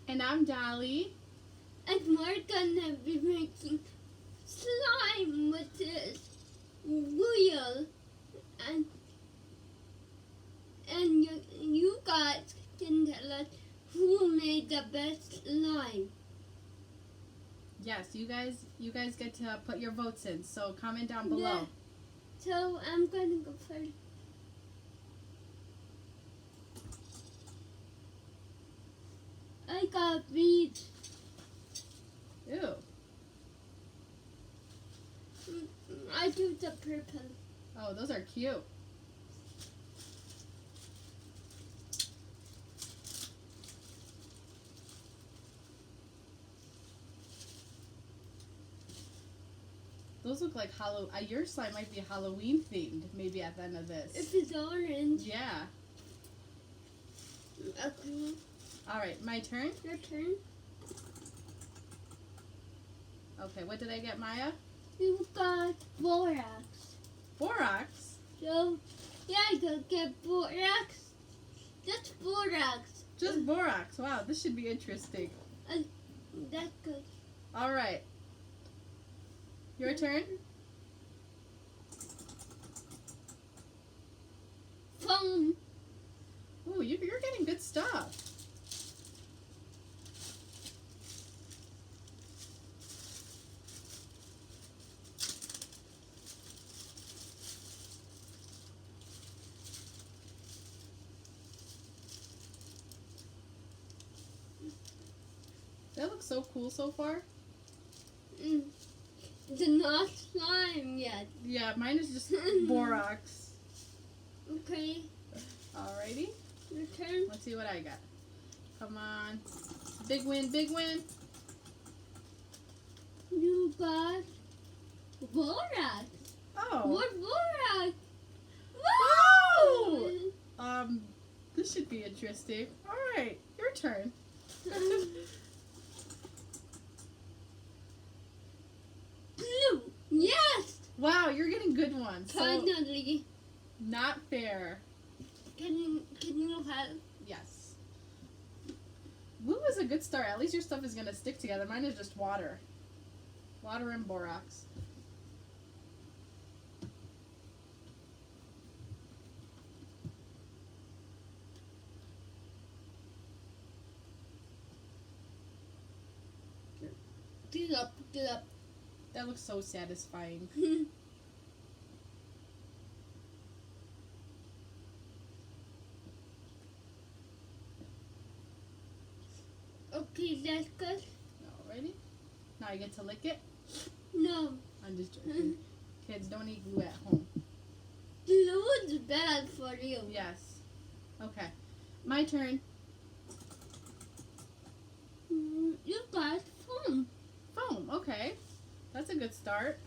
And I'm Dolly. And we're gonna be making slime with this wheel, and you guys can tell us who made the best slime. Yes, you guys get to put your votes in. So comment down below. Yeah. So I'm gonna go first. I got beads. Ew. I do the purple. Oh, those are cute. Those look like your slime might be Halloween themed, maybe at the end of this. If it's orange. Yeah. Okay. All right, my turn. Your turn. Okay, what did I get, Maya? You got borax. Borax. So, yeah, I could get borax. Just borax. Just borax. Wow, this should be interesting. That's good. All right. Your turn. Foam. Ooh, you're getting good stuff. That looks so cool so far. It's not slime yet. Yeah, mine is just borax. Okay. Alrighty. Your turn. Let's see what I got. Come on. Big win, big win. You got borax. Oh. What borax? Wow! This should be interesting. Alright, your turn. Blue. Yes. Wow, you're getting good ones. So, Finally. not fair. Can you help? Yes. Blue is a good start. At least your stuff is going to stick together. Mine is just water. Water and borax. Get up. Get up. That looks so satisfying. Okay, that's good. Alrighty. Now I get to lick it. No. I'm just joking. Kids, don't eat glue at home. Glue is bad for you. Yes. Okay. My turn. You got foam. Foam. Okay. That's a good start.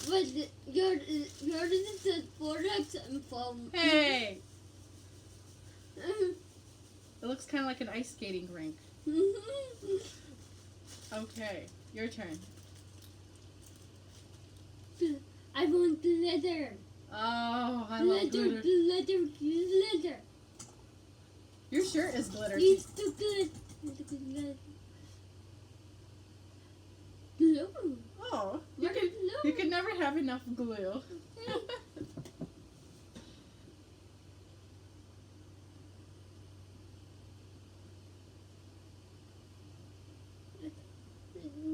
But yours is borax and foam. Hey! It looks kind of like an ice skating rink. Okay. Your turn. I want glitter. Oh, I love glitter. Glitter. Your shirt is glitter. It's too good. Glue. Oh, you can never have enough glue.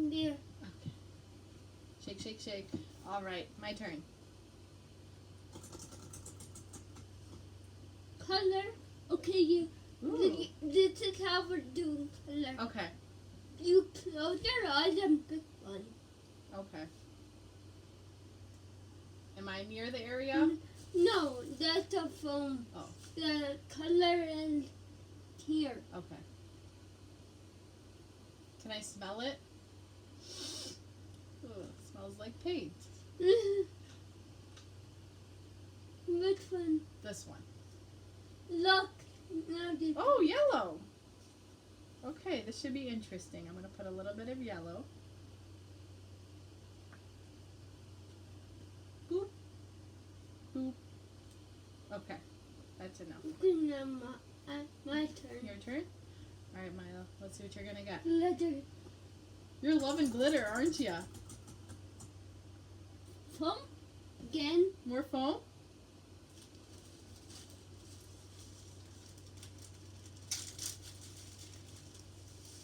There. Okay. Shake, shake, shake. All right, my turn. Color. Okay, Ooh. this is how we're doing color. Okay. You close your eyes and pick one. Okay. Am I near the area? No, that's the foam. Oh. The color is here. Okay. Can I smell it? Ooh, it smells like paint. Which one? This one. Look. Now this. Oh, yellow. Okay, this should be interesting. I'm going to put a little bit of yellow. Boop. Boop. Okay, that's enough. Okay, now my turn. Your turn. Alright, Milo. Let's see what you're gonna get. Glitter. You're loving glitter, aren't you? Foam. Again. More foam?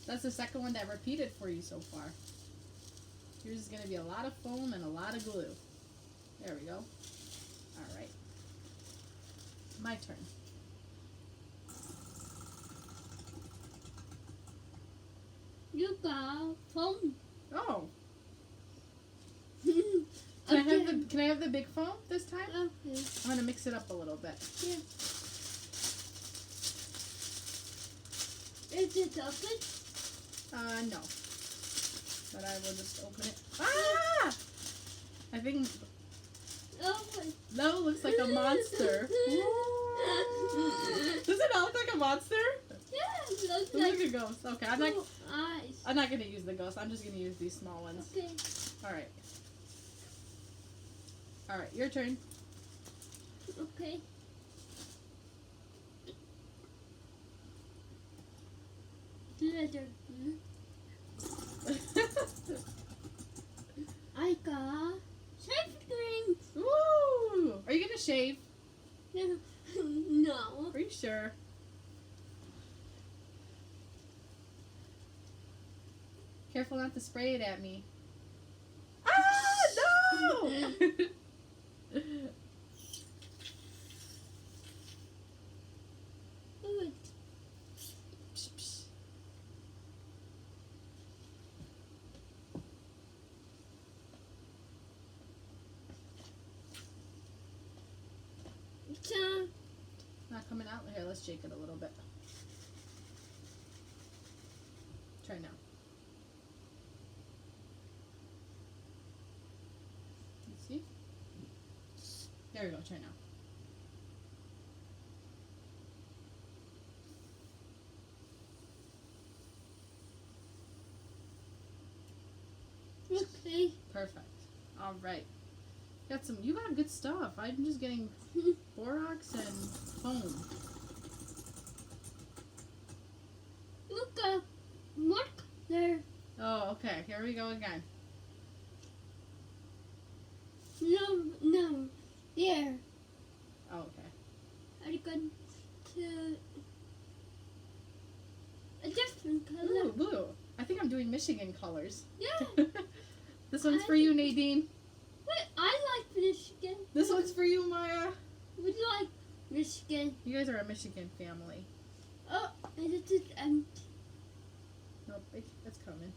That's the second one that repeated for you so far. Yours is going to be a lot of foam and a lot of glue. There we go. Alright. My turn. You got foam. Oh. Okay. Can I have the big foam this time? Okay. I'm going to mix it up a little bit. Yeah. Is it open? No. But I will just open it. Ah! I think Open. that looks like a monster. Does it not look like a monster? Yeah, it looks It looks like a ghost. Okay, two eyes. I'm not gonna use the ghost. I'm just gonna use these small ones. Okay. All right. All right, your turn. Okay. Glitter. I got shaving cream. Woo! Are you gonna shave? No. Are you sure? Careful not to spray it at me. Ah, no! Good. Psh, psh. So, Not coming out. Here, let's shake it a little bit. Try now. Let's see. There we go. Try now. okay. Perfect. All right. Got some. You got good stuff. I'm just getting borax and foam. Look up. Mark there. Oh, okay. Here we go again. No. There. Oh, okay. I got to a different color. Ooh, blue. I think I'm doing Michigan colors. Yeah. This one's for you, Nadine. Wait, I like Michigan. This one's for you, Maya. We like Michigan. You guys are a Michigan family. Oh, and it is empty. Nope, it's coming.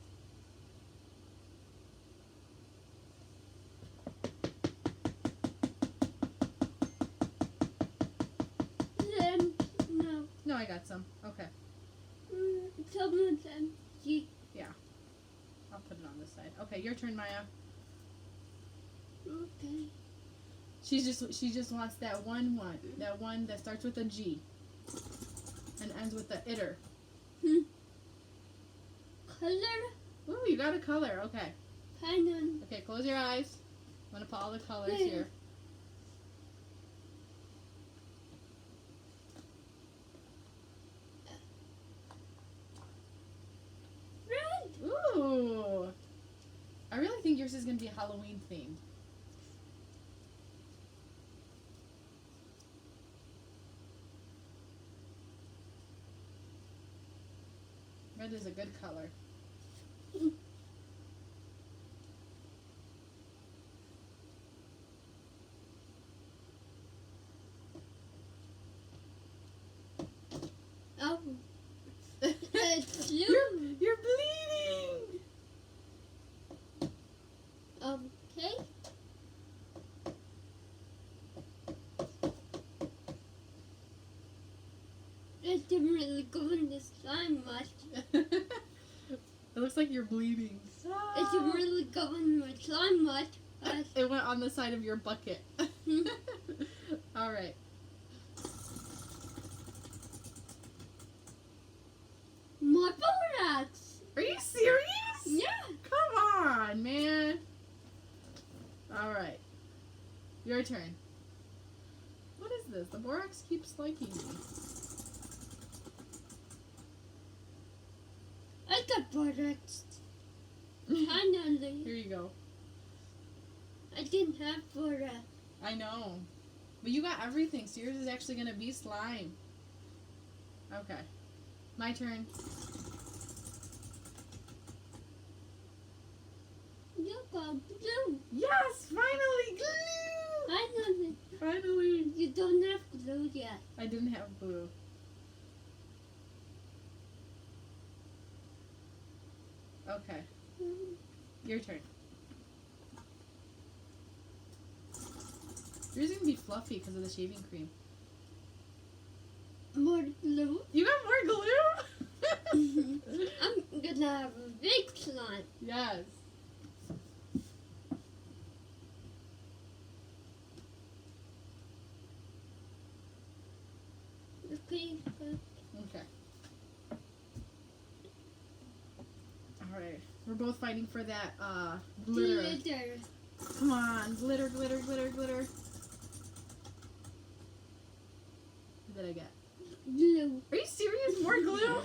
Then, no. No, I got some. Okay. Someone's empty. I'll put it on this side. Okay, your turn, Maya. Okay. She just wants that one. That one that starts with a G. And ends with the itter. Color. Ooh, you got a color. Okay. Pen. Okay, close your eyes. I'm gonna put all the colors Yeah. here. Red. Ooh. I really think yours is gonna be Halloween themed. Red is a good color. Oh. It's blue. You're bleeding. Okay. It didn't really go in the slime much. It looks like you're bleeding. It didn't really go in the slime much. But It went on the side of your bucket. All right. my borax. Are you serious? Yeah. Come on, man. All right. Your turn. What is this? The borax keeps liking me. borax. Here Finally, you go. I didn't have borax. I know. But you got everything, so yours is actually going to be slime. Okay. My turn. You got glue. Yes! Finally! Glue! Finally, Finally! you don't have glue yet. I didn't have glue. Okay. Your turn. Yours is going to be fluffy because of the shaving cream. More glue. You got more glue? I'm gonna have a big slime. Yes. Okay. Okay. Alright. We're both fighting for that glitter. Glitter. Come on. Glitter, glitter, glitter, glitter. What did I get? Glue. Are you serious? More glue?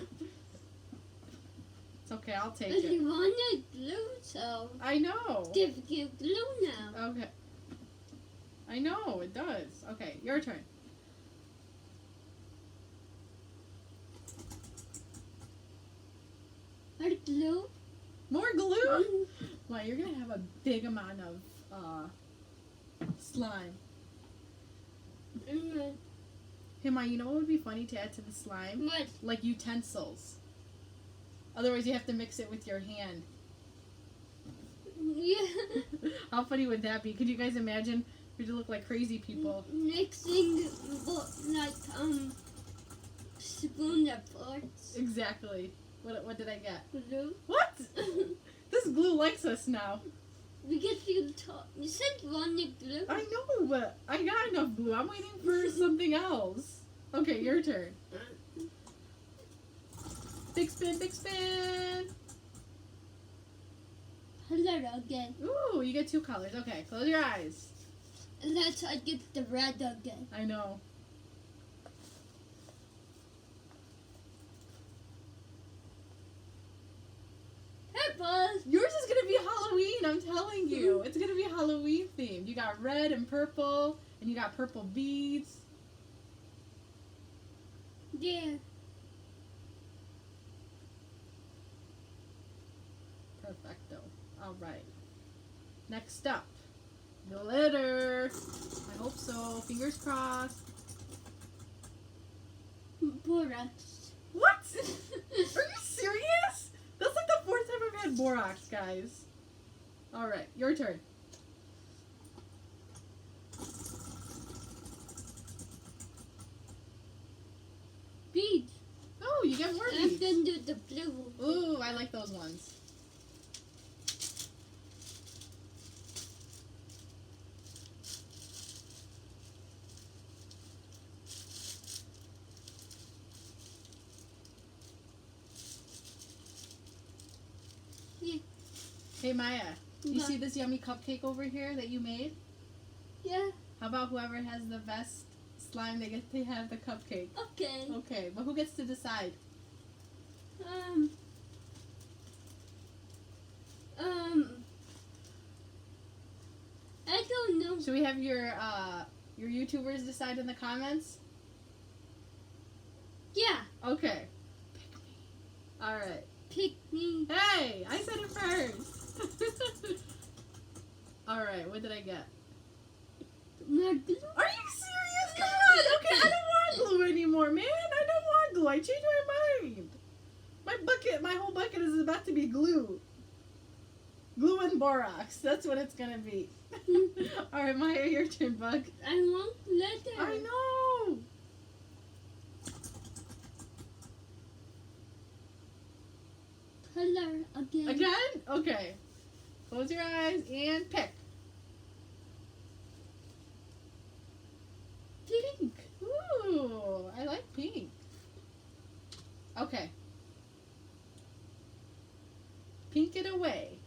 It's okay, I'll take But it. you wanted glue, so I know. give you glue now. Okay. I know, it does. Okay, your turn. More glue. More glue? Well, you're gonna have a big amount of slime. Mm, Hey, Ma, you know what would be funny to add to the slime? What? Like utensils. Otherwise, you have to mix it with your hand. Yeah. How funny would that be? Could you guys imagine? We'd look like crazy people. Mixing like spoon and forks. Exactly. What did I get? Glue. What? This glue likes us now. Because you said you wanted glue. I know, but I got enough glue. I'm waiting for something else. Okay, your turn. Big spin, big spin. Color again. Ooh, you get 2 colors. Okay, close your eyes. Let's get the red again. I know. Purple. Yours is gonna be Halloween, I'm telling you. It's gonna be Halloween themed. You got red and purple, and you got purple beads. Yeah. Perfecto. Alright. Next up. Glitter. I hope so. Fingers crossed. Borax. What? Are you serious? That's like the 4th time I've had borax, guys. Alright, your turn. Beads. Oh, you get more I'm beads. gonna do the blue. Ooh, I like those ones. Yeah. Hey, Maya, you What? see this yummy cupcake over here that you made? Yeah. How about whoever has the best slime, they get to have the cupcake? Okay. Okay, but who gets to decide? Um. I don't know. Should we have your YouTubers decide in the comments? Yeah. Okay. Pick me. Alright. Pick me. Hey! I said it first! Alright, what did I get? More glue. Are you serious? Come on! Okay, I don't want glue anymore, man! I don't want glue. I changed my mind! My whole bucket is about to be glue. Glue and borax. That's what it's gonna be. Alright, Maya, your turn, Bug. I want glitter. I know! Color again. Again? Okay. Close your eyes and pick. Pink. Ooh, I like pink. Okay. Pink it away.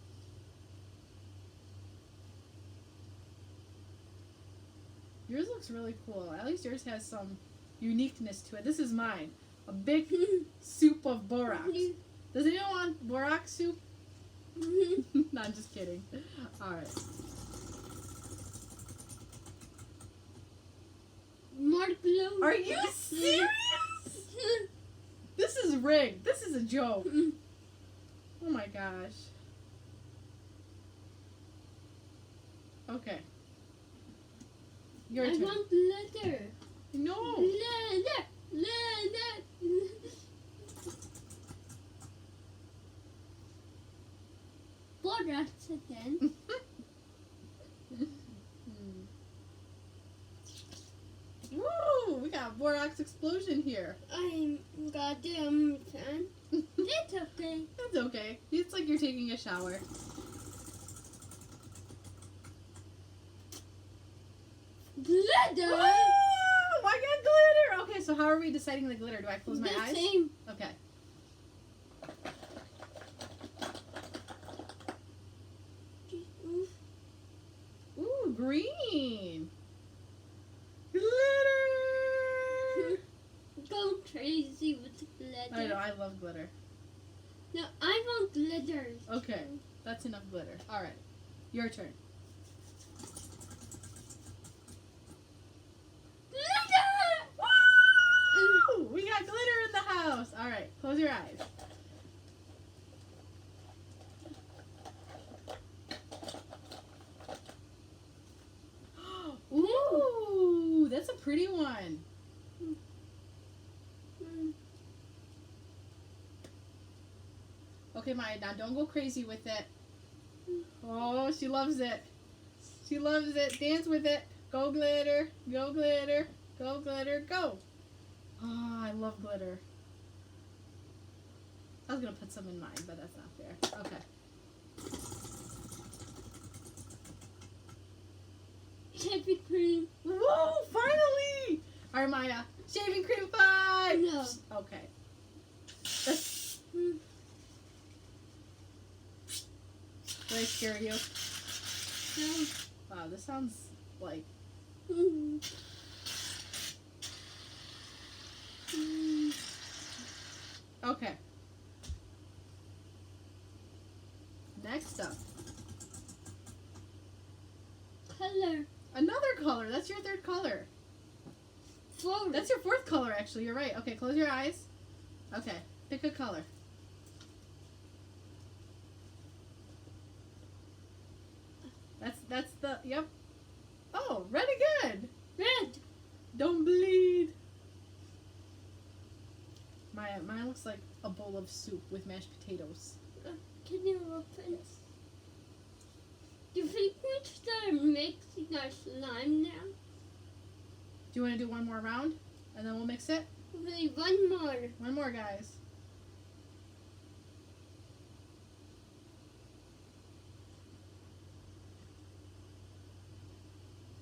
Yours looks really cool. At least yours has some uniqueness to it. This is mine. A big soup of borax. Does anyone want borax soup? No, I'm just kidding. Alright. More glue. Are you serious? This is rigged. This is a joke. Oh my gosh. Okay. Your I turn. want leather. No. Leather. Leather. Borax again. Woo! We got borax explosion here. I'm goddamn fan. It's okay. That's okay. It's like you're taking a shower. Glitter. Oh, I got glitter. Okay, so how are we deciding the glitter? Do I close my The eyes? same. Okay. Ooh, green. Glitter. Go crazy with glitter. I know, I love glitter. No, I want glitters. Okay, that's enough glitter. All right, your turn. Glitter. Woo! We got glitter in the house. All right, close your eyes. Ooh, that's a pretty one. Okay, Maya, now don't go crazy with it. Oh, she loves it. She loves it. Dance with it. Go glitter. Go glitter. Go glitter. Go. Oh, I love glitter. I was going to put some in mine, but that's not fair. Okay. Heavy cream. Whoa, finally! All right, Maya. Shaving cream fight! No. Okay. Did I scare you? No. Wow, this sounds like... Okay. Next up. Color. Another color. That's your third color. Four. That's your fourth color, actually. You're right. Okay, close your eyes. Okay, pick a color. That's the... Yep. Oh, red again. Red. Don't bleed. Mine looks like a bowl of soup with mashed potatoes. Can you open? Do you think we start mixing our slime now? Do you want to do one more round? And then we'll mix it? Wait, one more. One more, guys.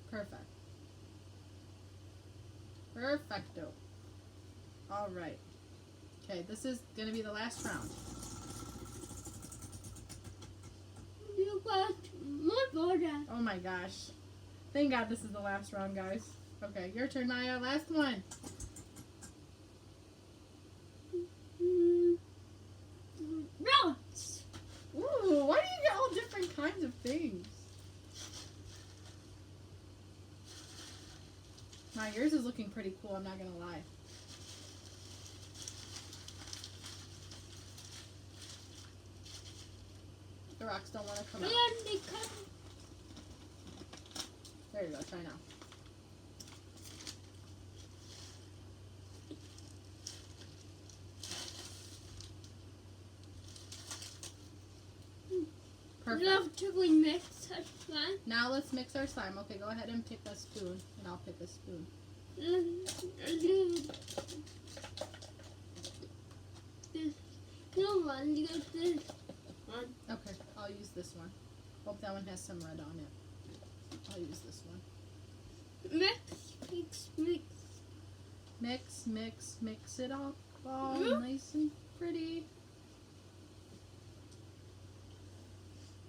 Perfect. Perfecto. All right. Okay, this is going to be the last round. You got more borax. Oh my gosh. Thank God this is the last round, guys. Okay, your turn, Maya. Last one. Rocks. Ooh, why do you get all different kinds of things? Now, yours is looking pretty cool, I'm not going to lie. The rocks don't want to come out. There you go, try now. Perfect. Love to we mix our slime. Now let's mix our slime. Okay, go ahead and pick a spoon, and I'll pick a spoon. No one, you got this one. Okay, I'll use this one. Hope that one has some red on it. I'll use this one. Mix, mix, mix. Mix, mix, mix it all Mhm. nice and pretty.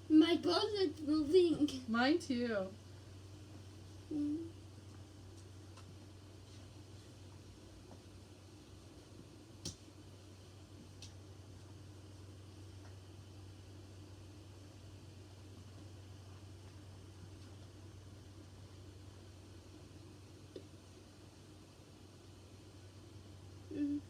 My ball is moving. Mine too. Mm.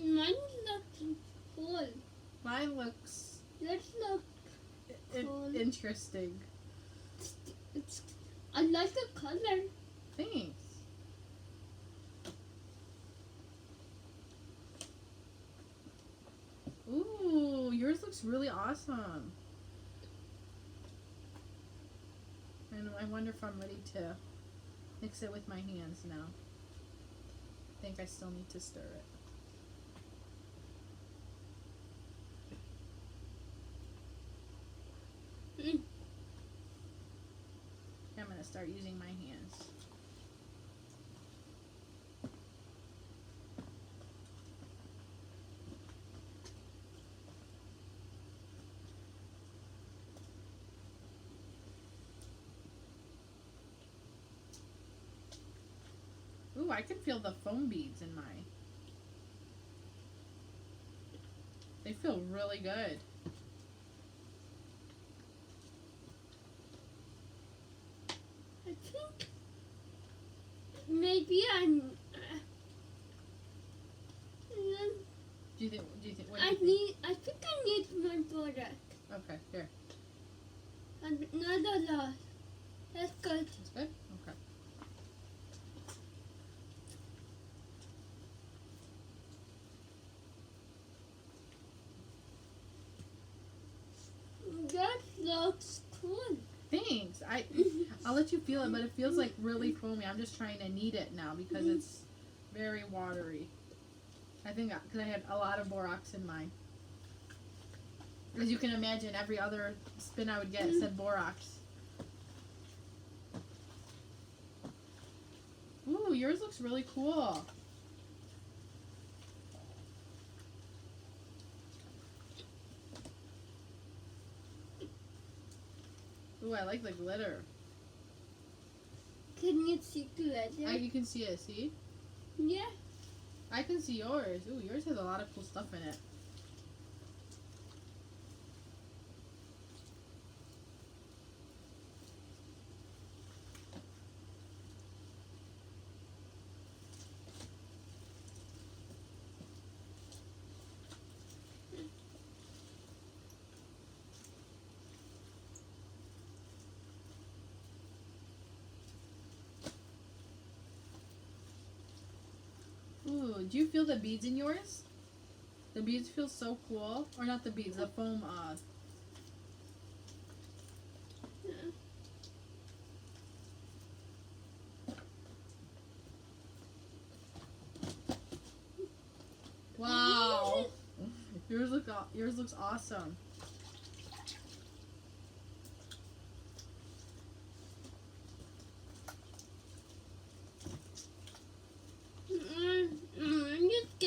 Mine looks cool. Mine looks Let's look. Cool. interesting. It's, I like the color. Thanks. Ooh, yours looks really awesome. And I wonder if I'm ready to mix it with my hands now. I think I still need to stir it. Mm. I'm gonna start using my hands. Ooh, I can feel the foam beads in my. They feel really good. I think maybe Do you think? What do I you think? need. I think I need more product. Okay, here. And not a lot. That's good. That's good. Okay. That looks cool. Thanks. I'll let you feel it, but it feels like really foamy. I'm just trying to knead it now because it's very watery. I think because I had a lot of borax in mine. As you can imagine, every other spin I would get said borax. Ooh, yours looks really cool. Ooh, I like the glitter. Can you see glitter? You can see it, see? Yeah. I can see yours. Ooh, yours has a lot of cool stuff in it. Ooh, do you feel the beads in yours? The beads feel so cool. Or not the beads, the foam. Wow. Yours looks awesome. I'm just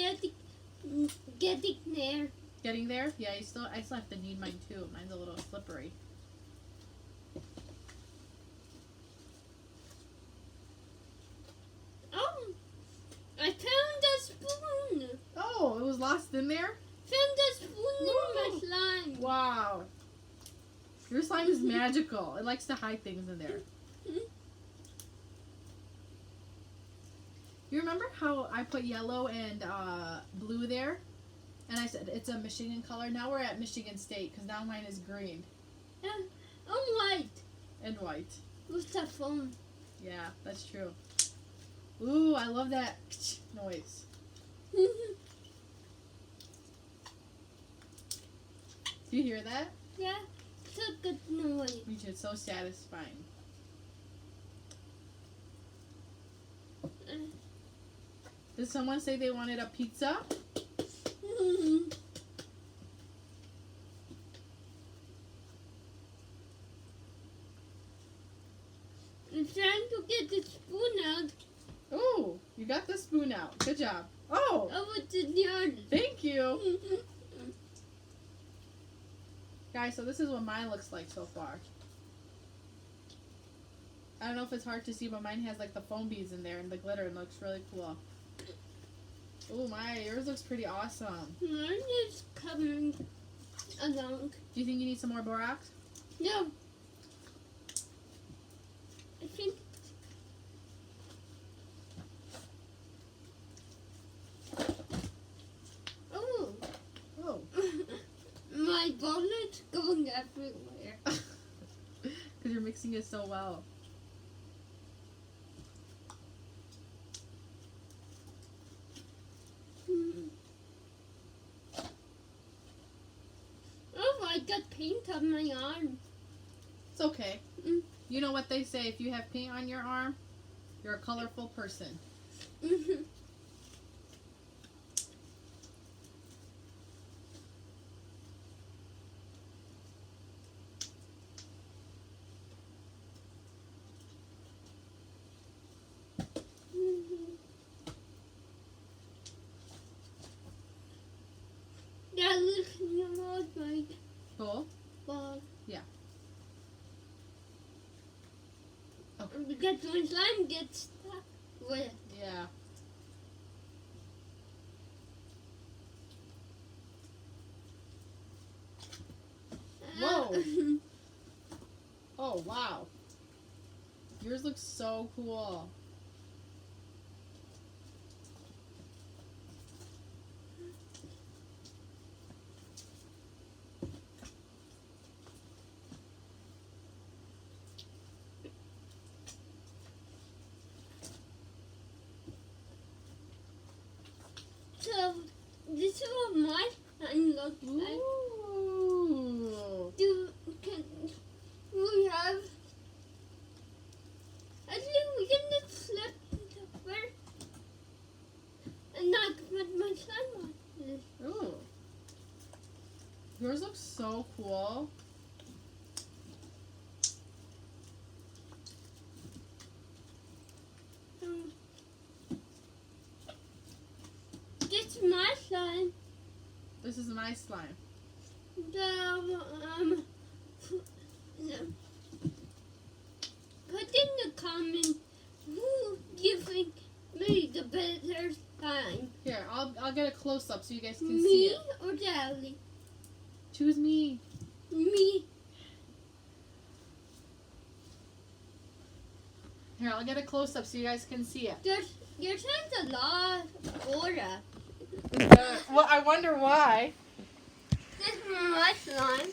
getting there. Getting there? Yeah, I still have to knead mine too. Mine's a little slippery. Oh, I found a spoon. Oh, it was lost in there? Found a spoon in my slime. Wow. Your slime is magical. It likes to hide things in there. You remember how I put yellow and blue there? And I said it's a Michigan color. Now we're at Michigan State because now mine is green White. and white. With the phone. Yeah, that's true. Ooh, I love that noise. Do you hear that? Yeah, it's a good noise. Me too. It's so satisfying. Did someone say they wanted a pizza? I'm trying to get the spoon out. Ooh, you got the spoon out. Good job. Oh, Over to the other. thank you. Guys, so this is what mine looks like so far. I don't know if it's hard to see, but mine has like the foam beads in there and the glitter and looks really cool. Ooh, yours looks pretty awesome. Mine is coming along. Do you think you need some more borax? No. I think it's going everywhere. Because you're mixing it so well. Oh, I got paint on my arm. It's okay. Mm. You know what they say, if you have paint on your arm, you're a colorful person. Mhm. Yeah, look, you know my Cool? ball. Yeah. Oh. Because when slime gets stuck with Yeah. Whoa. Oh, wow. Yours looks so cool. So, this is what my slime looks like. Ooh. Can we have? I think we can just flip it over and not put my slime on this. Ooh. Yours looks so cool. This is my slime. This is my slime. Put in the comments who you think made the better slime. Here, I'll get a close up so you guys can see Me it. or Daddy? Choose me. Me. Here, I'll get a close up so you guys can see it. Your slime's a lot older. Well, I wonder why. This is my slime.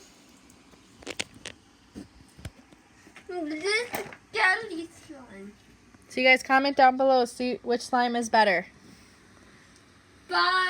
This is Daddy's slime. So you guys comment down below, see which slime is better. Bye.